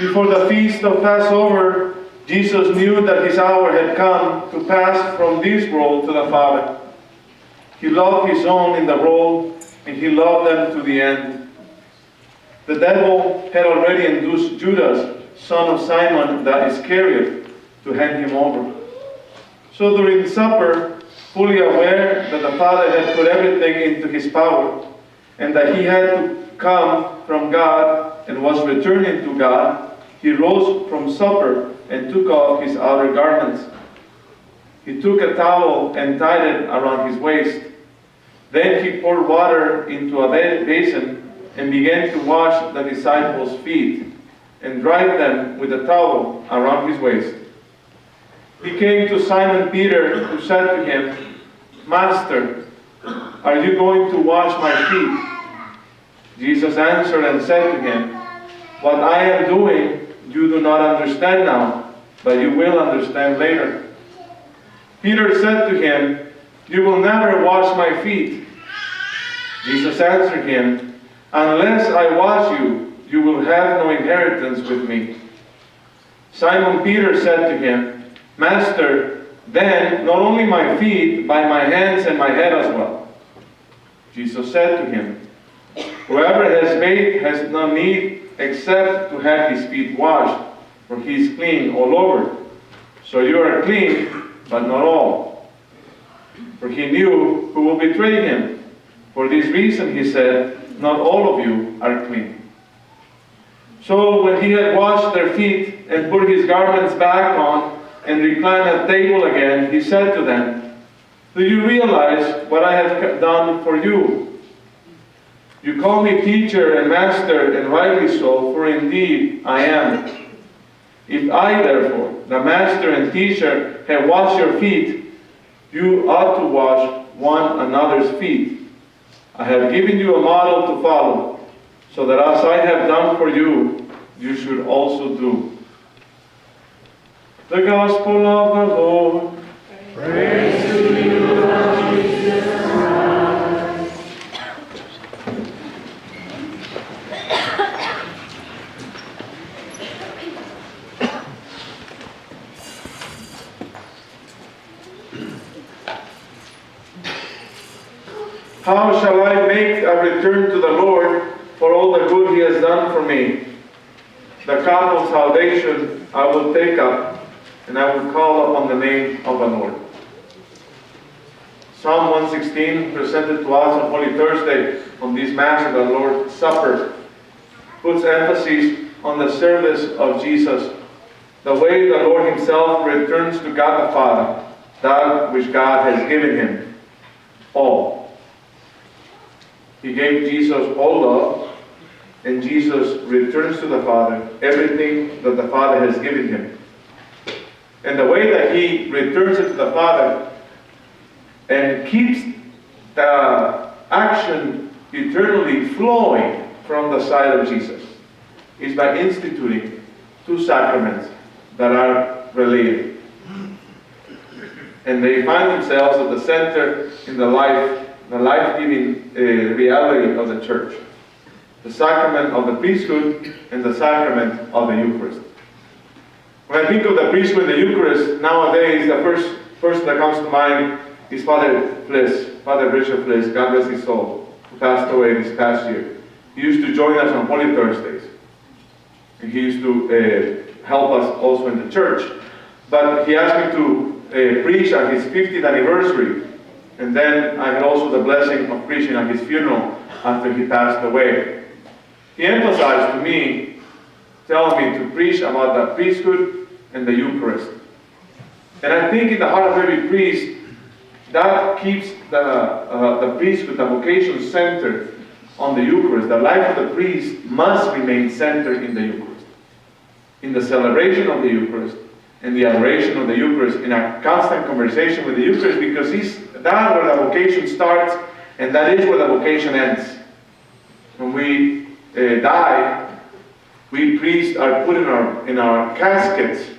Before the feast of Passover, Jesus knew that his hour had come to pass from this world to the Father. He loved his own in the world, and he loved them to the end. The devil had already induced Judas, son of Simon the Iscariot, to hand him over. So during supper, fully aware that the Father had put everything into his power, and that he had to come from God and was returning to God, he rose from supper and took off his outer garments. He took a towel and tied it around his waist. Then he poured water into a basin and began to wash the disciples' feet and dried them with a towel around his waist. He came to Simon Peter, who said to him, "Master, are you going to wash my feet?" Jesus answered and said to him, "What I am doing you do not understand now, but you will understand later." Peter said to him, "You will never wash my feet." Jesus answered him, "Unless I wash you, you will have no inheritance with me." Simon Peter said to him, "Master, then not only my feet, but my hands and my head as well." Jesus said to him, "Whoever has bathed has no need except to have his feet washed, for he is clean all over. So you are clean, but not all." For he knew who will betray him. For this reason he said, "Not all of you are clean." So when he had washed their feet and put his garments back on and reclined at table again, he said to them, "Do you realize what I have done for you? You call me teacher and master, and rightly so, for indeed I am. If I, therefore, the master and teacher, have washed your feet, you ought to wash one another's feet. I have given you a model to follow, so that as I have done for you, you should also do." The Gospel of the Lord. Praise to you, Lord Jesus Christ. How shall I make a return to the Lord for all the good he has done for me? The cup of salvation I will take up, and I will call upon the name of the Lord. Psalm 116, presented to us on Holy Thursday on this Mass of the Lord's Supper, puts emphasis on the service of Jesus, the way the Lord himself returns to God the Father, that which God has given him, all. He gave Jesus all love, and Jesus returns to the Father everything that the Father has given him. And the way that he returns it to the Father and keeps the action eternally flowing from the side of Jesus is by instituting two sacraments that are related. And they find themselves at the center in the life-giving reality of the Church. The sacrament of the priesthood and the sacrament of the Eucharist. When I think of the priesthood and the Eucharist, nowadays the first person that comes to mind is Father Bishop Fliss, God bless his soul, who passed away this past year. He used to join us on Holy Thursdays. And he used to help us also in the church. But he asked me to preach at his 50th anniversary. And then I had also the blessing of preaching at his funeral after he passed away. He emphasized to me, telling me to preach about the priesthood and the Eucharist. And I think in the heart of every priest, that keeps the priesthood, the vocation centered on the Eucharist. The life of the priest must remain centered in the Eucharist, in the celebration of the Eucharist, and the adoration of the Eucharist, in a constant conversation with the Eucharist, because that's where the vocation starts, and that is where the vocation ends. When we die, we priests are put in our caskets,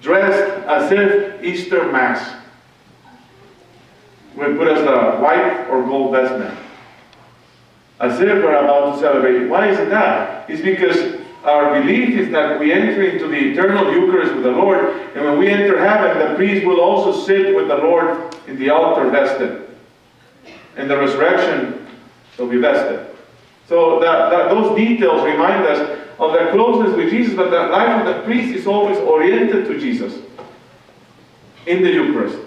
dressed as if Easter Mass. We put as the white or gold vestment, as if we're about to celebrate. Why is it that? It's because our belief is that we enter into the eternal Eucharist with the Lord, and when we enter heaven, the priest will also sit with the Lord in the altar vested. In the resurrection, they'll be vested. So those details remind us of the closeness with Jesus, but the life of the priest is always oriented to Jesus in the Eucharist.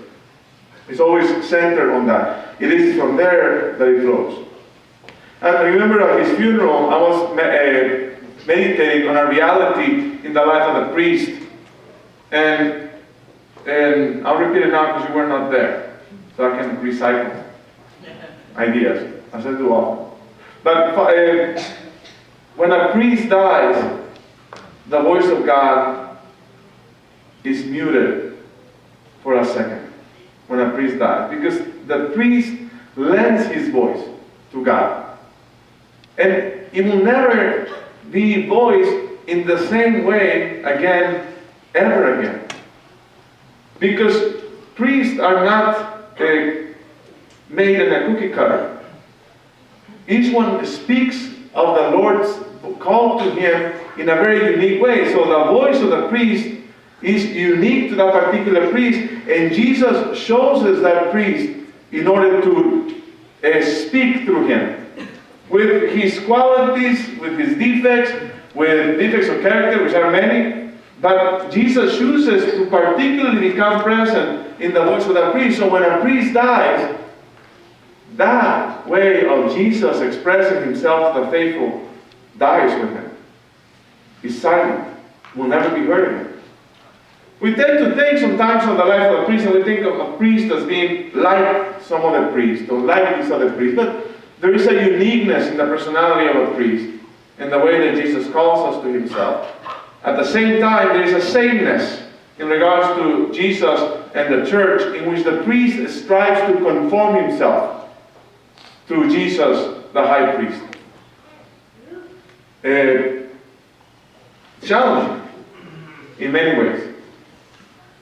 It's always centered on that. It is from there that it flows. And remember at his funeral, I was meditating on a reality in the life of the priest. And I'll repeat it now because you were not there. So I can recycle ideas, as I do often. But when a priest dies, the voice of God is muted for a second. When a priest dies. Because the priest lends his voice to God. And it will never be voiced in the same way again, ever again. Because priests are not made in a cookie cutter. Each one speaks of the Lord's call to him in a very unique way. So the voice of the priest is unique to that particular priest, and Jesus shows us that priest in order to speak through him. With his qualities, with his defects, with defects of character, which are many, but Jesus chooses to particularly become present in the voice of the priest. So when a priest dies, that way of Jesus expressing himself to the faithful dies with him. He's silent, will never be heard again. We tend to think sometimes of the life of a priest, and we think of a priest as being like some other priest, or like this other priest. But there is a uniqueness in the personality of a priest, in the way that Jesus calls us to himself. At the same time, there is a sameness in regards to Jesus and the church, in which the priest strives to conform himself to Jesus, the high priest. Challenging in many ways.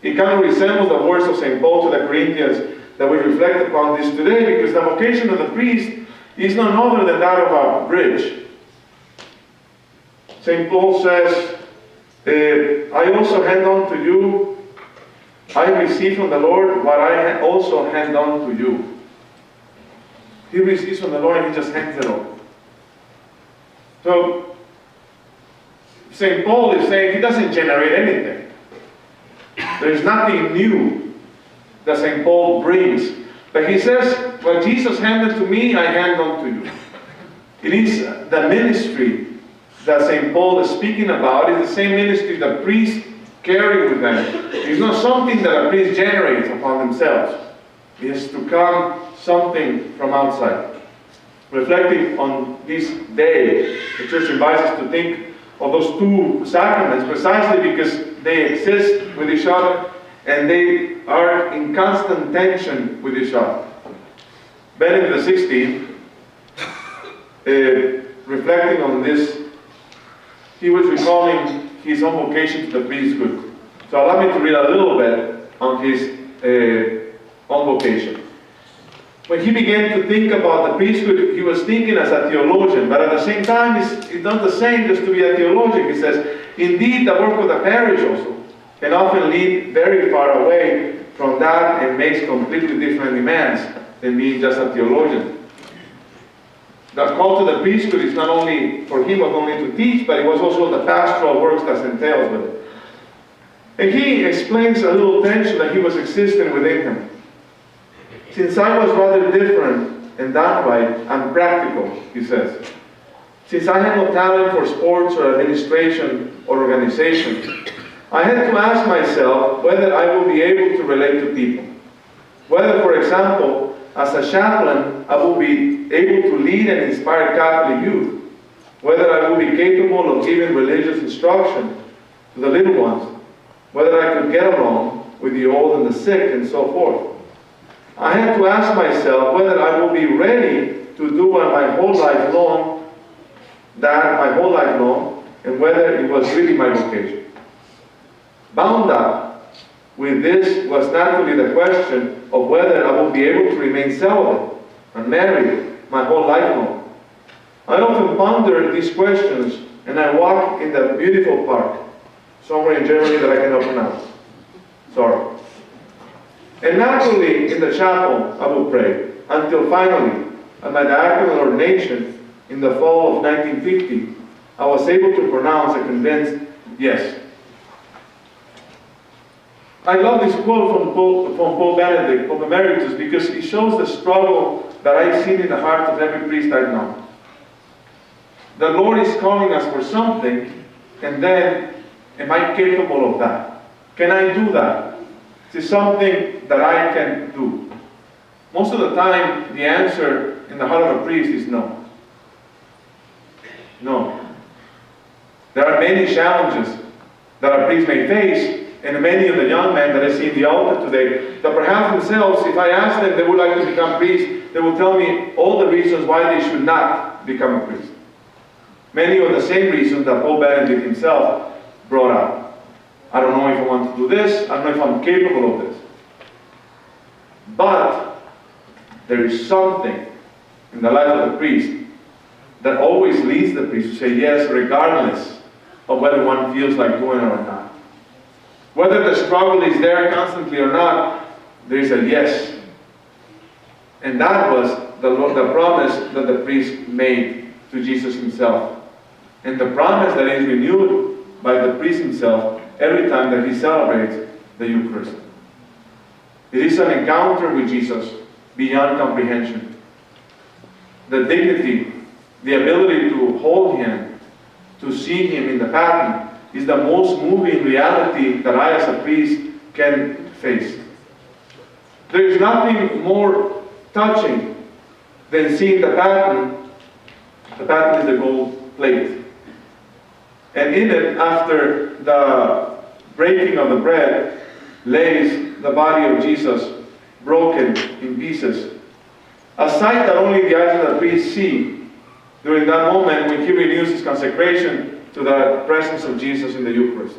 It kind of resembles the words of St. Paul to the Corinthians that we reflect upon this today, because the vocation of the priest is none other than that of a bridge. St. Paul says, I also hand on to you, I received from the Lord what I also hand on to you. He receives from the Lord and he just hands it over. So, St. Paul is saying he doesn't generate anything. There's nothing new that St. Paul brings. But he says, what Jesus handed to me, I hand on to you. It is the ministry that St. Paul is speaking about. It's the same ministry that priests carry with them. It's not something that a priest generates upon themselves. It has to come something from outside. Reflecting on this day, the church invites us to think of those two sacraments precisely because they exist with each other and they are in constant tension with each other. Benedict XVI, reflecting on this, he was recalling his own vocation to the priesthood. So allow me to read a little bit on his own vocation. When he began to think about the priesthood, he was thinking as a theologian, but at the same time, it's not the same just to be a theologian. He says, indeed, the work of the parish also can often lead very far away from that and makes completely different demands than being just a theologian. The call to the priesthood is not only for him, was only to teach, but it was also the pastoral works that entails with it. And he explains a little tension that he was existing within him. Since I was rather different and downright unpractical, he says, since I had no talent for sports or administration or organization, I had to ask myself whether I would be able to relate to people. Whether, for example, as a chaplain, I would be able to lead and inspire Catholic youth. Whether I would be capable of giving religious instruction to the little ones. Whether I could get along with the old and the sick and so forth. I had to ask myself whether I would be ready to do my whole life long, and whether it was really my vocation. Bound up with this was naturally the question of whether I would be able to remain celibate and married my whole life long. I often ponder these questions and I walk in the beautiful park, somewhere in Germany that I cannot pronounce. Sorry. And naturally, in the chapel, I will pray, until finally, at my diaconal ordination in the fall of 1950, I was able to pronounce a convinced yes. I love this quote from Pope Benedict, Pope Emeritus, because it shows the struggle that I've seen in the heart of every priest I've known. The Lord is calling us for something, and then, am I capable of that? Can I do that? Is it something that I can do? Most of the time, the answer in the heart of a priest is no. No. There are many challenges that a priest may face, and many of the young men that I see in the altar today, that perhaps themselves, if I ask them if they would like to become priests, they will tell me all the reasons why they should not become a priest. Many of the same reasons that Pope Benedict himself brought up. I don't know if I want to do this, I don't know if I'm capable of this. But there is something in the life of the priest that always leads the priest to say yes, regardless of whether one feels like doing it or not. Whether the struggle is there constantly or not, there is a yes. And that was the promise that the priest made to Jesus himself. And the promise that is renewed by the priest himself every time that he celebrates the Eucharist. It is an encounter with Jesus beyond comprehension. The dignity, the ability to hold him, to see him in the pattern, is the most moving reality that I as a priest can face. There is nothing more touching than seeing the pattern. The pattern is the gold plate. And in it, after the breaking of the bread, lays the body of Jesus broken in pieces. A sight that only the eyes of the priest see during that moment when he renews his consecration to the presence of Jesus in the Eucharist.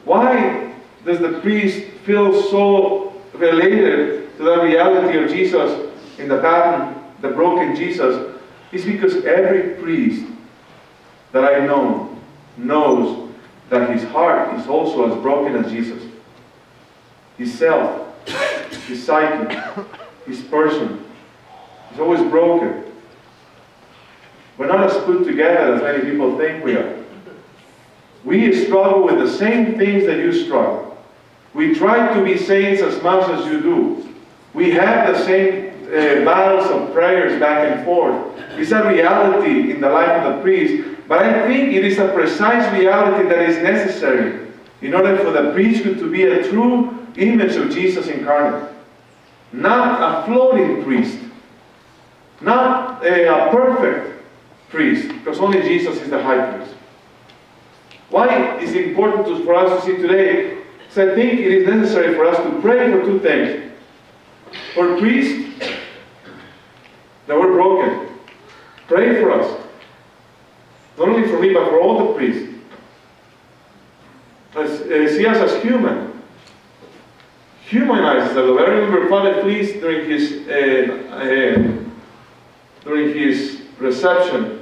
Why does the priest feel so related to the reality of Jesus in the pattern, the broken Jesus? It's because every priest that I know knows that his heart is also as broken as Jesus. His self, his psyche, his person is always broken. We're not as put together as many people think we are. We struggle with the same things that you struggle. We try to be saints as much as you do. We have the same battles of prayers back and forth. It's a reality in the life of the priest, but I think it is a precise reality that is necessary in order for the priesthood to be a true image of Jesus incarnate. Not a floating priest. Not a perfect priest, because only Jesus is the high priest. Why is it important for us to see today? So I think it is necessary for us to pray for two things. For priests that were broken. Pray for us. Not only for me, but for all the priests. See us as human. Humanizes us. I remember Father Fleece during his reception.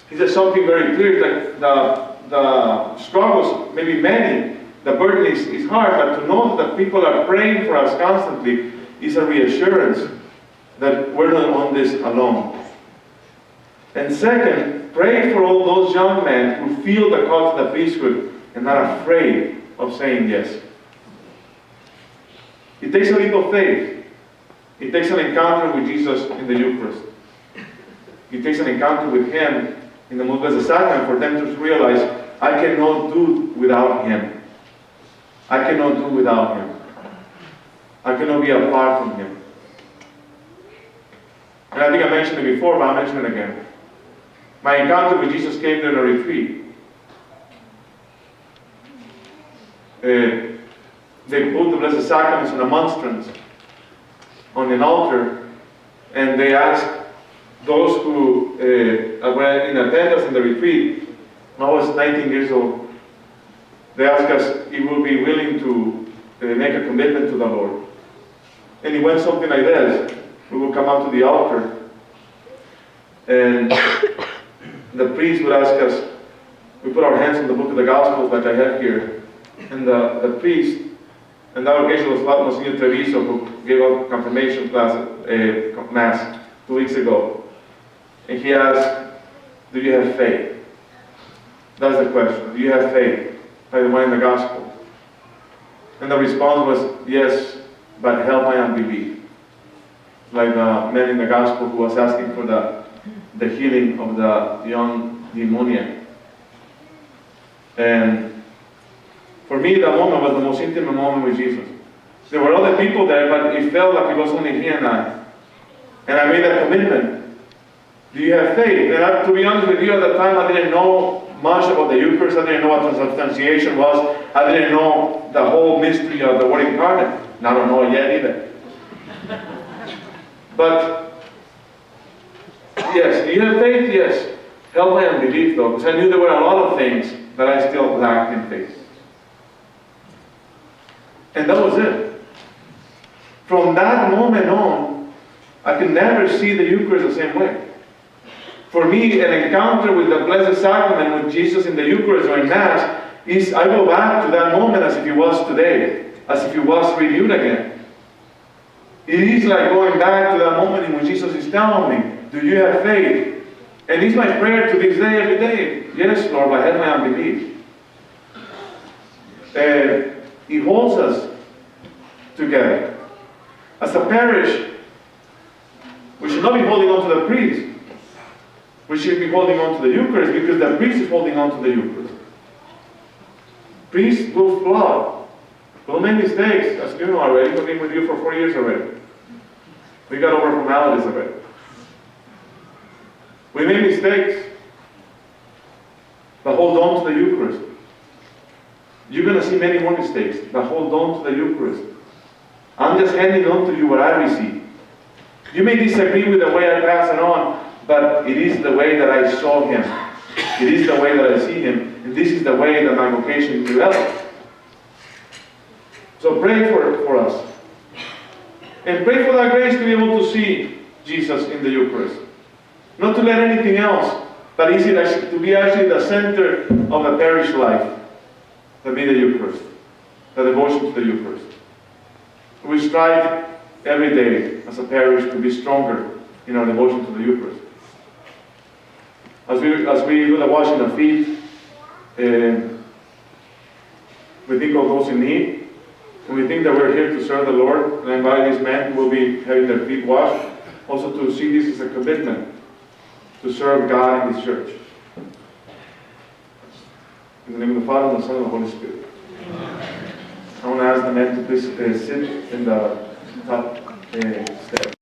He said something very clear, that the struggles, maybe many, the burden is hard, but to know that people are praying for us constantly is a reassurance that we're not on this alone. And second, pray for all those young men who feel the call to the priesthood and are afraid of saying yes. It takes a little faith. It takes an encounter with Jesus in the Eucharist. It takes an encounter with Him in the movement of the sacrament for them to realize, I cannot do without Him. I cannot do without Him. I cannot be apart from Him. And I think I mentioned it before, but I'll mention it again. My encounter with Jesus came during a retreat. They put the Blessed Sacraments on a monstrance on an altar, and they asked those who were in attendance in the retreat. I was 19 years old. They asked us if we would be willing to make a commitment to the Lord. And it went something like this. We will come out to the altar, and the priest would ask us, we put our hands on the book of the Gospels like I have here, and the priest, and that occasion was Monsignor Treviso, who gave a confirmation class, mass 2 weeks ago. And he asked, do you have faith? That's the question. Do you have faith? By the way, in the Gospel. And the response was, yes, but help my unbelief. Like the man in the Gospel who was asking for the healing of the young demoniac. And for me, that moment was the most intimate moment with Jesus. There were other people there, but it felt like it was only he and I. And I made a commitment. Do you have faith? And to be honest with you, at the time I didn't know much about the Eucharist. I didn't know what transubstantiation was. I didn't know the whole mystery of the Word incarnate. And I don't know it yet either. But, yes, do you have faith? Yes. Help my unbelief though, because I knew there were a lot of things that I still lacked in faith. And that was it. From that moment on, I could never see the Eucharist the same way. For me, an encounter with the Blessed Sacrament, with Jesus in the Eucharist or in Mass, is I go back to that moment as if it was today, as if it was renewed again. It is like going back to that moment in which Jesus is telling me, do you have faith? And it's my prayer to this day, every day. Yes, Lord, but help my unbelief. He holds us together. As a parish, we should not be holding on to the priest. We should be holding on to the Eucharist because the priest is holding on to the Eucharist. Priests will flawed. We'll make mistakes, as you know already. We've been with you for 4 years already. We got over formalities already. We make mistakes, but hold on to the Eucharist. You're going to see many more mistakes, but hold on to the Eucharist. I'm just handing on to you what I receive. You may disagree with the way I pass it on, but it is the way that I saw him. It is the way that I see him, and this is the way that my vocation developed. So pray for us. And pray for that grace to be able to see Jesus in the Eucharist. Not to let anything else, but to be actually the center of the parish life. To be the Eucharist. The devotion to the Eucharist. We strive every day as a parish to be stronger in our devotion to the Eucharist. As we do the washing of feet, we think of those in need. And we think that we're here to serve the Lord. And I invite these men who will be having their feet washed also to see this as a commitment to serve God in His church. In the name of the Father, and the Son, and the Holy Spirit. I want to ask the men to please sit in the top step.